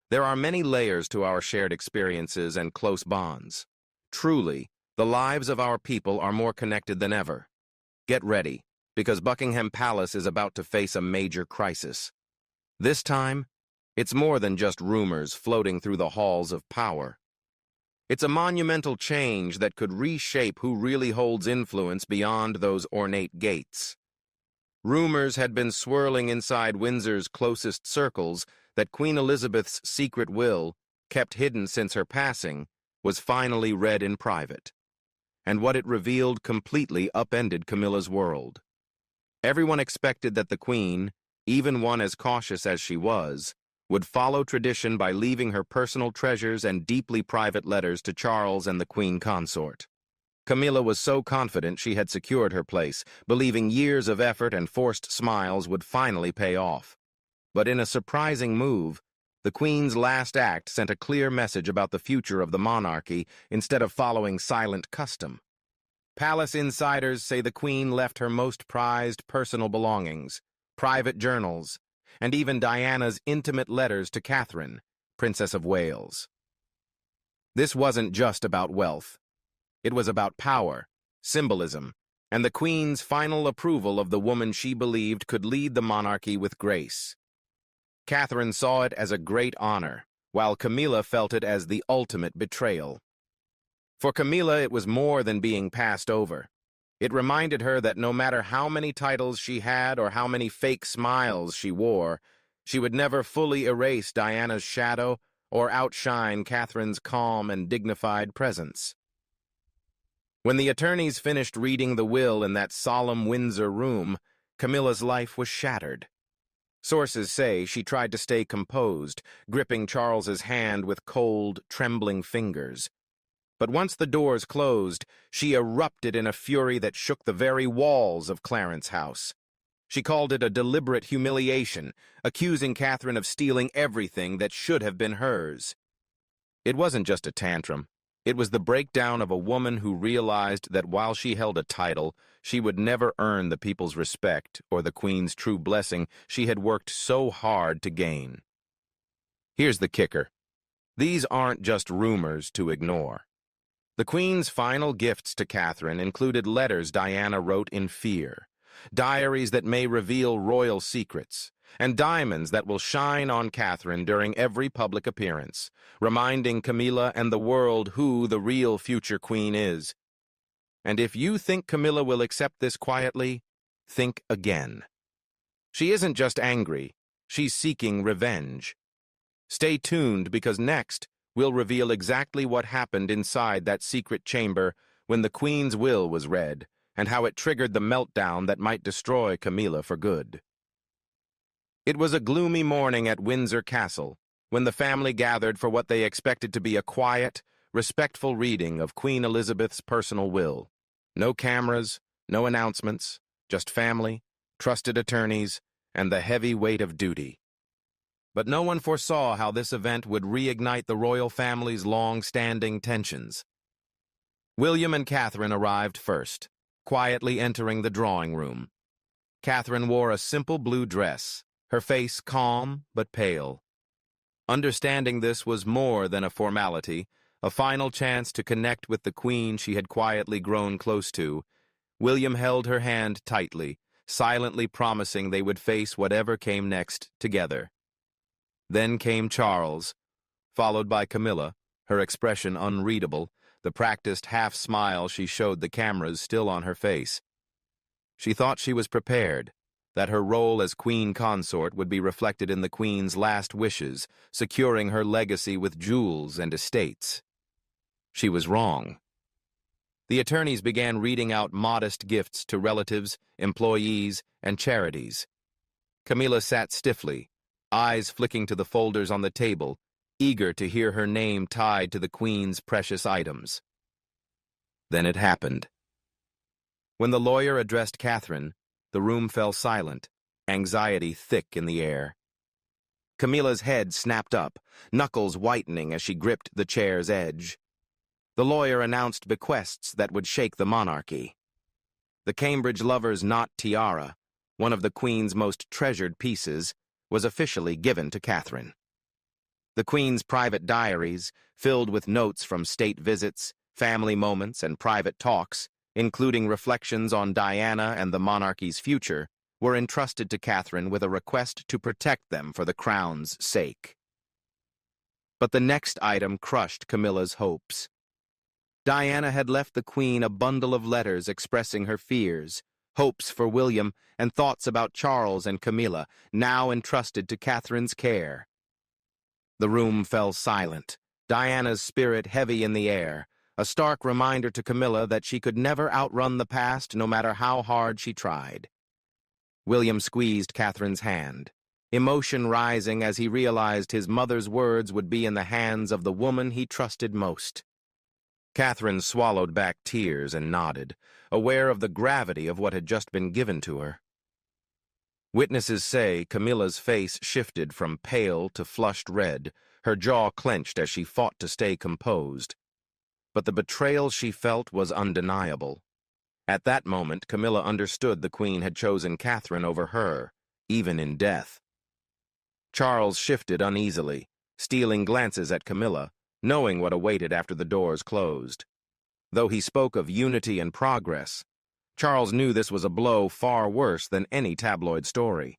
There are many layers to our shared experiences and close bonds. Truly, the lives of our people are more connected than ever. Get ready, because Buckingham Palace is about to face a major crisis. This time, it's more than just rumors floating through the halls of power. It's a monumental change that could reshape who really holds influence beyond those ornate gates. Rumors had been swirling inside Windsor's closest circles that Queen Elizabeth's secret will, kept hidden since her passing, was finally read in private. And what it revealed completely upended Camilla's world. Everyone expected that the Queen, even one as cautious as she was, would follow tradition by leaving her personal treasures and deeply private letters to Charles and the Queen Consort. Camilla was so confident she had secured her place, believing years of effort and forced smiles would finally pay off. But in a surprising move, the Queen's last act sent a clear message about the future of the monarchy instead of following silent custom. Palace insiders say the Queen left her most prized personal belongings, private journals, and even Diana's intimate letters to Catherine, Princess of Wales. This wasn't just about wealth. It was about power, symbolism, and the Queen's final approval of the woman she believed could lead the monarchy with grace. Catherine saw it as a great honor, while Camilla felt it as the ultimate betrayal. For Camilla, it was more than being passed over. It reminded her that no matter how many titles she had or how many fake smiles she wore, she would never fully erase Diana's shadow or outshine Catherine's calm and dignified presence. When the attorneys finished reading the will in that solemn Windsor room, Camilla's life was shattered. Sources say she tried to stay composed, gripping Charles's hand with cold, trembling fingers. But once the doors closed, she erupted in a fury that shook the very walls of Clarence House. She called it a deliberate humiliation, accusing Catherine of stealing everything that should have been hers. It wasn't just a tantrum. It was the breakdown of a woman who realized that while she held a title, she would never earn the people's respect or the Queen's true blessing she had worked so hard to gain. Here's the kicker. These aren't just rumors to ignore. The Queen's final gifts to Catherine included letters Diana wrote in fear, diaries that may reveal royal secrets, and diamonds that will shine on Catherine during every public appearance, reminding Camilla and the world who the real future queen is. And if you think Camilla will accept this quietly, think again. She isn't just angry, she's seeking revenge. Stay tuned, because next, we'll reveal exactly what happened inside that secret chamber when the Queen's will was read, and how it triggered the meltdown that might destroy Camilla for good. It was a gloomy morning at Windsor Castle, when the family gathered for what they expected to be a quiet, respectful reading of Queen Elizabeth's personal will. No cameras, no announcements, just family, trusted attorneys, and the heavy weight of duty. But no one foresaw how this event would reignite the royal family's long-standing tensions. William and Catherine arrived first, quietly entering the drawing room. Catherine wore a simple blue dress, her face calm but pale. Understanding this was more than a formality, a final chance to connect with the Queen she had quietly grown close to, William held her hand tightly, silently promising they would face whatever came next together. Then came Charles, followed by Camilla, her expression unreadable, the practiced half-smile she showed the cameras still on her face. She thought she was prepared, that her role as Queen Consort would be reflected in the Queen's last wishes, securing her legacy with jewels and estates. She was wrong. The attorneys began reading out modest gifts to relatives, employees, and charities. Camilla sat stiffly, eyes flicking to the folders on the table, eager to hear her name tied to the Queen's precious items. Then it happened. When the lawyer addressed Catherine, the room fell silent, anxiety thick in the air. Camilla's head snapped up, knuckles whitening as she gripped the chair's edge. The lawyer announced bequests that would shake the monarchy. The Cambridge lover's knot tiara, one of the Queen's most treasured pieces, was officially given to Catherine. The Queen's private diaries, filled with notes from state visits, family moments, and private talks, including reflections on Diana and the monarchy's future, were entrusted to Catherine with a request to protect them for the crown's sake. But the next item crushed Camilla's hopes. Diana had left the Queen a bundle of letters expressing her fears, hopes for William, and thoughts about Charles and Camilla, now entrusted to Catherine's care. The room fell silent, Diana's spirit heavy in the air, a stark reminder to Camilla that she could never outrun the past no matter how hard she tried. William squeezed Catherine's hand, emotion rising as he realized his mother's words would be in the hands of the woman he trusted most. Catherine swallowed back tears and nodded, aware of the gravity of what had just been given to her. Witnesses say Camilla's face shifted from pale to flushed red, her jaw clenched as she fought to stay composed. But the betrayal she felt was undeniable. At that moment, Camilla understood the Queen had chosen Catherine over her, even in death. Charles shifted uneasily, stealing glances at Camilla, knowing what awaited after the doors closed. Though he spoke of unity and progress, Charles knew this was a blow far worse than any tabloid story.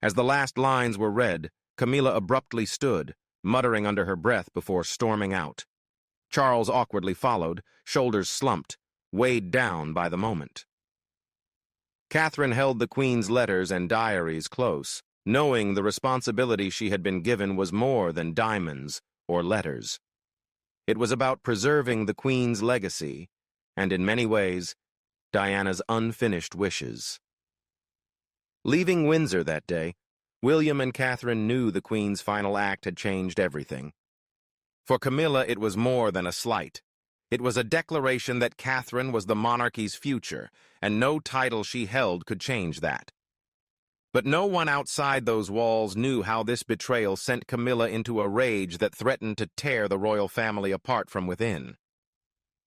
As the last lines were read, Camilla abruptly stood, muttering under her breath before storming out. Charles awkwardly followed, shoulders slumped, weighed down by the moment. Catherine held the Queen's letters and diaries close, knowing the responsibility she had been given was more than diamonds or letters. It was about preserving the Queen's legacy, and in many ways, Diana's unfinished wishes. Leaving Windsor that day, William and Catherine knew the Queen's final act had changed everything. For Camilla, it was more than a slight. It was a declaration that Catherine was the monarchy's future, and no title she held could change that. But no one outside those walls knew how this betrayal sent Camilla into a rage that threatened to tear the royal family apart from within.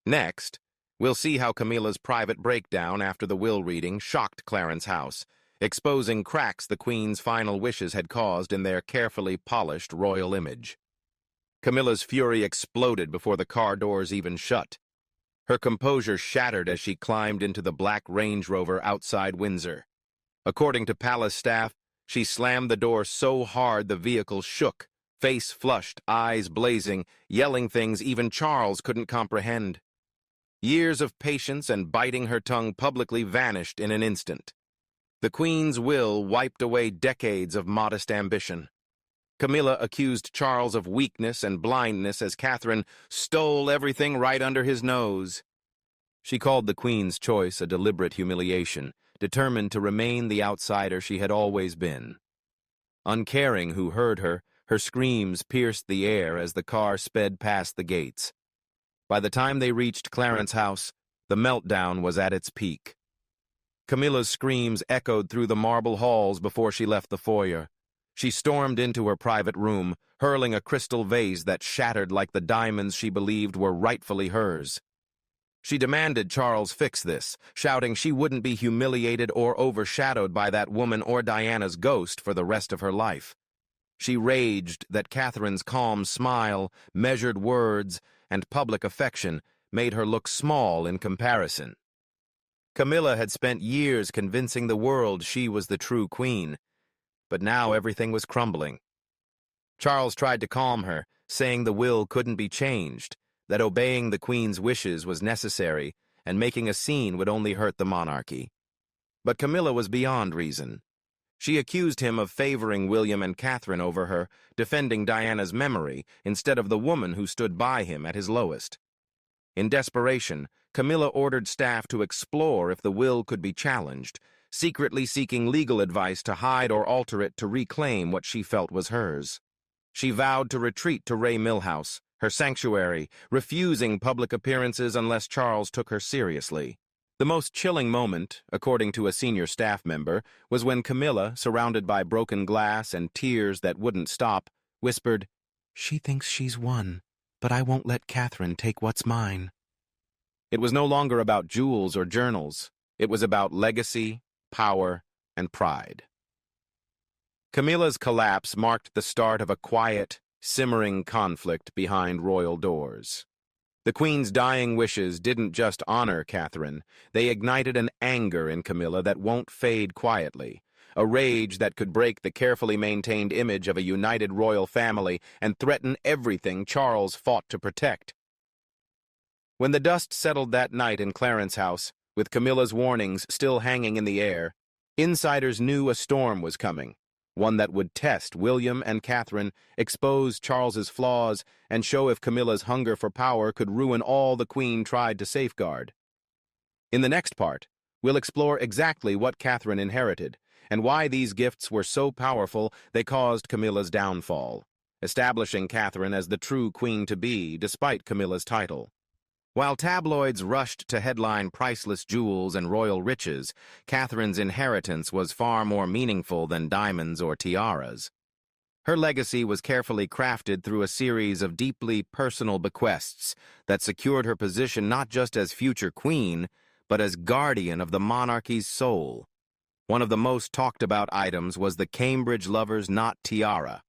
Next, we'll see how Camilla's private breakdown after the will reading shocked Clarence House, exposing cracks the Queen's final wishes had caused in their carefully polished royal image. Camilla's fury exploded before the car doors even shut. Her composure shattered as she climbed into the black Range Rover outside Windsor. According to palace staff, she slammed the door so hard the vehicle shook, face flushed, eyes blazing, yelling things even Charles couldn't comprehend. Years of patience and biting her tongue publicly vanished in an instant. The Queen's will wiped away decades of modest ambition. Camilla accused Charles of weakness and blindness as Catherine stole everything right under his nose. She called the Queen's choice a deliberate humiliation, determined to remain the outsider she had always been. Uncaring who heard her, her screams pierced the air as the car sped past the gates. By the time they reached Clarence House, the meltdown was at its peak. Camilla's screams echoed through the marble halls before she left the foyer. She stormed into her private room, hurling a crystal vase that shattered like the diamonds she believed were rightfully hers. She demanded Charles fix this, shouting she wouldn't be humiliated or overshadowed by that woman or Diana's ghost for the rest of her life. She raged that Catherine's calm smile, measured words, and public affection made her look small in comparison. Camilla had spent years convincing the world she was the true queen, but now everything was crumbling. Charles tried to calm her, saying the will couldn't be changed, that obeying the Queen's wishes was necessary, and making a scene would only hurt the monarchy. But Camilla was beyond reason. She accused him of favoring William and Catherine over her, defending Diana's memory instead of the woman who stood by him at his lowest. In desperation, Camilla ordered staff to explore if the will could be challenged, secretly seeking legal advice to hide or alter it to reclaim what she felt was hers. She vowed to retreat to Ray Millhouse, her sanctuary, refusing public appearances unless Charles took her seriously. The most chilling moment, according to a senior staff member, was when Camilla, surrounded by broken glass and tears that wouldn't stop, whispered, "She thinks she's won, but I won't let Catherine take what's mine." It was no longer about jewels or journals. It was about legacy, power, and pride. Camilla's collapse marked the start of a quiet, simmering conflict behind royal doors. The Queen's dying wishes didn't just honor Catherine, they ignited an anger in Camilla that won't fade quietly, a rage that could break the carefully maintained image of a united royal family and threaten everything Charles fought to protect. When the dust settled that night in Clarence House, with Camilla's warnings still hanging in the air, insiders knew a storm was coming, one that would test William and Catherine, expose Charles's flaws, and show if Camilla's hunger for power could ruin all the Queen tried to safeguard. In the next part, we'll explore exactly what Catherine inherited, and why these gifts were so powerful they caused Camilla's downfall, establishing Catherine as the true queen-to-be despite Camilla's title. While tabloids rushed to headline priceless jewels and royal riches, Catherine's inheritance was far more meaningful than diamonds or tiaras. Her legacy was carefully crafted through a series of deeply personal bequests that secured her position not just as future queen, but as guardian of the monarchy's soul. One of the most talked-about items was the Cambridge Lover's Knot tiara.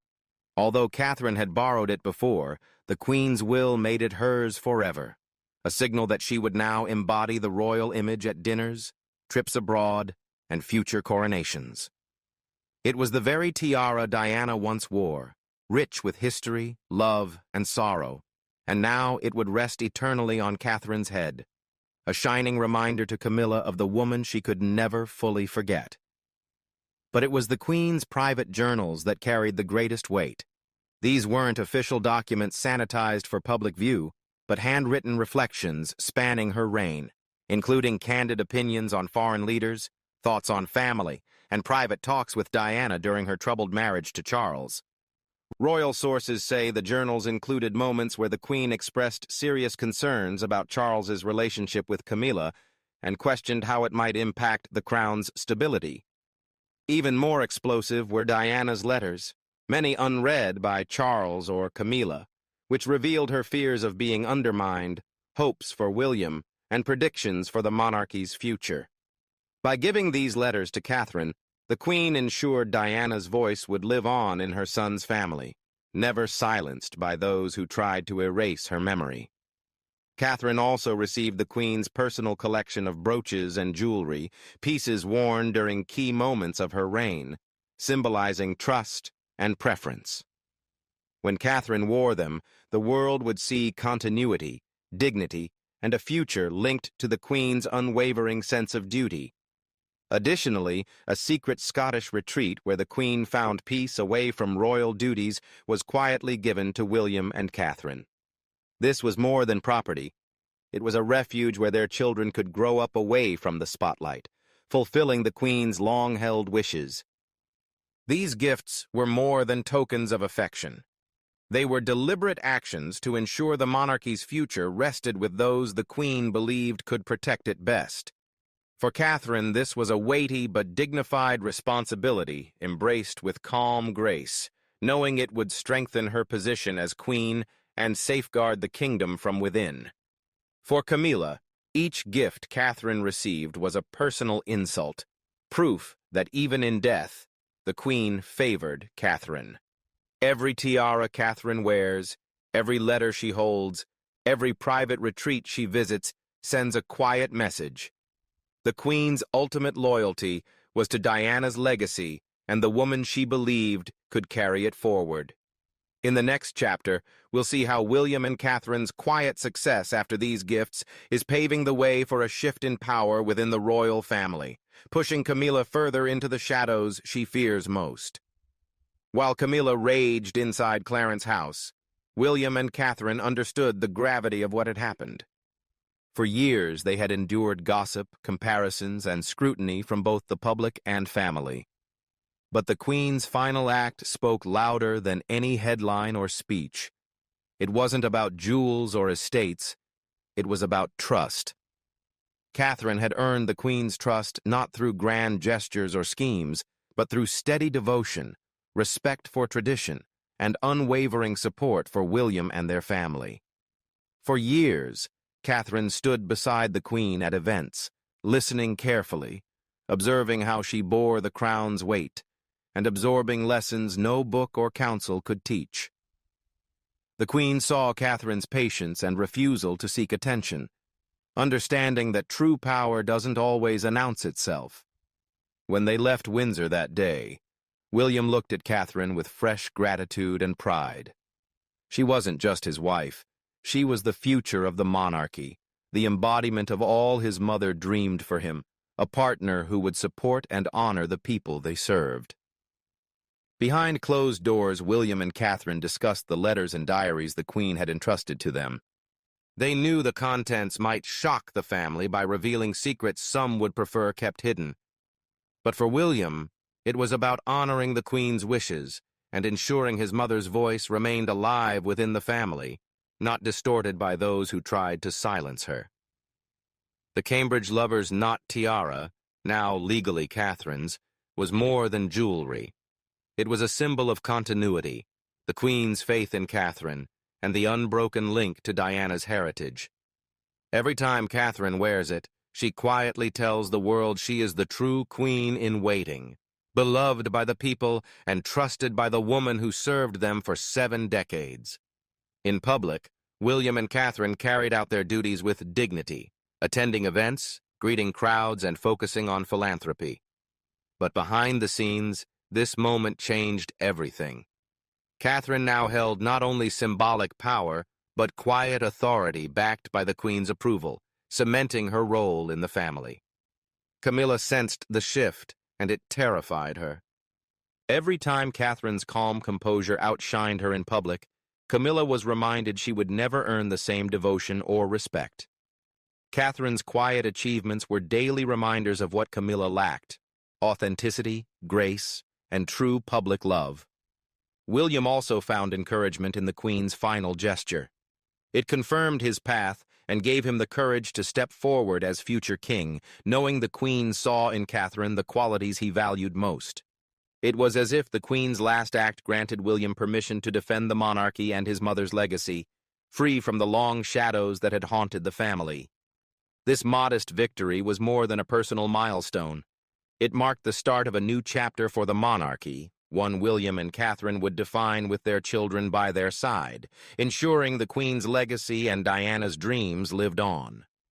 Although Catherine had borrowed it before, the Queen's will made it hers forever, a signal that she would now embody the royal image at dinners, trips abroad, and future coronations. It was the very tiara Diana once wore, rich with history, love, and sorrow, and now it would rest eternally on Catherine's head, a shining reminder to Camilla of the woman she could never fully forget. But it was the Queen's private journals that carried the greatest weight. These weren't official documents sanitized for public view, but handwritten reflections spanning her reign, including candid opinions on foreign leaders, thoughts on family, and private talks with Diana during her troubled marriage to Charles. Royal sources say the journals included moments where the Queen expressed serious concerns about Charles's relationship with Camilla and questioned how it might impact the crown's stability. Even more explosive were Diana's letters, many unread by Charles or Camilla, which revealed her fears of being undermined, hopes for William, and predictions for the monarchy's future. By giving these letters to Catherine, the Queen ensured Diana's voice would live on in her son's family, never silenced by those who tried to erase her memory. Catherine also received the Queen's personal collection of brooches and jewelry, pieces worn during key moments of her reign, symbolizing trust and preference. When Catherine wore them, the world would see continuity, dignity, and a future linked to the Queen's unwavering sense of duty. Additionally, a secret Scottish retreat where the Queen found peace away from royal duties was quietly given to William and Catherine. This was more than property. It was a refuge where their children could grow up away from the spotlight, fulfilling the Queen's long-held wishes. These gifts were more than tokens of affection. They were deliberate actions to ensure the monarchy's future rested with those the Queen believed could protect it best. For Catherine, this was a weighty but dignified responsibility embraced with calm grace, knowing it would strengthen her position as queen and safeguard the kingdom from within. For Camilla, each gift Catherine received was a personal insult, proof that even in death, the Queen favored Catherine. Every tiara Catherine wears, every letter she holds, every private retreat she visits sends a quiet message. The Queen's ultimate loyalty was to Diana's legacy and the woman she believed could carry it forward. In the next chapter, we'll see how William and Catherine's quiet success after these gifts is paving the way for a shift in power within the royal family, pushing Camilla further into the shadows she fears most. While Camilla raged inside Clarence House, William and Catherine understood the gravity of what had happened. For years, they had endured gossip, comparisons, and scrutiny from both the public and family. But the Queen's final act spoke louder than any headline or speech. It wasn't about jewels or estates. It was about trust. Catherine had earned the Queen's trust not through grand gestures or schemes, but through steady devotion, respect for tradition, and unwavering support for William and their family. For years, Catherine stood beside the Queen at events, listening carefully, observing how she bore the crown's weight, and absorbing lessons no book or counsel could teach. The Queen saw Catherine's patience and refusal to seek attention, understanding that true power doesn't always announce itself. When they left Windsor that day, William looked at Catherine with fresh gratitude and pride. She wasn't just his wife. She was the future of the monarchy, the embodiment of all his mother dreamed for him, a partner who would support and honor the people they served. Behind closed doors, William and Catherine discussed the letters and diaries the Queen had entrusted to them. They knew the contents might shock the family by revealing secrets some would prefer kept hidden. But for William, it was about honoring the Queen's wishes and ensuring his mother's voice remained alive within the family, not distorted by those who tried to silence her. The Cambridge lover's knot tiara, now legally Catherine's, was more than jewelry. It was a symbol of continuity, the Queen's faith in Catherine, and the unbroken link to Diana's heritage. Every time Catherine wears it, she quietly tells the world she is the true queen in waiting, beloved by the people and trusted by the woman who served them for 7 decades. In public, William and Catherine carried out their duties with dignity, attending events, greeting crowds, and focusing on philanthropy. But behind the scenes, this moment changed everything. Catherine now held not only symbolic power, but quiet authority backed by the Queen's approval, cementing her role in the family. Camilla sensed the shift, and it terrified her. Every time Catherine's calm composure outshined her in public, Camilla was reminded she would never earn the same devotion or respect. Catherine's quiet achievements were daily reminders of what Camilla lacked: authenticity, grace, and true public love. William also found encouragement in the Queen's final gesture. It confirmed his path and gave him the courage to step forward as future king, knowing the Queen saw in Catherine the qualities he valued most. It was as if the Queen's last act granted William permission to defend the monarchy and his mother's legacy, free from the long shadows that had haunted the family. This modest victory was more than a personal milestone. It marked the start of a new chapter for the monarchy, one William and Catherine would define with their children by their side, ensuring the Queen's legacy and Diana's dreams lived on.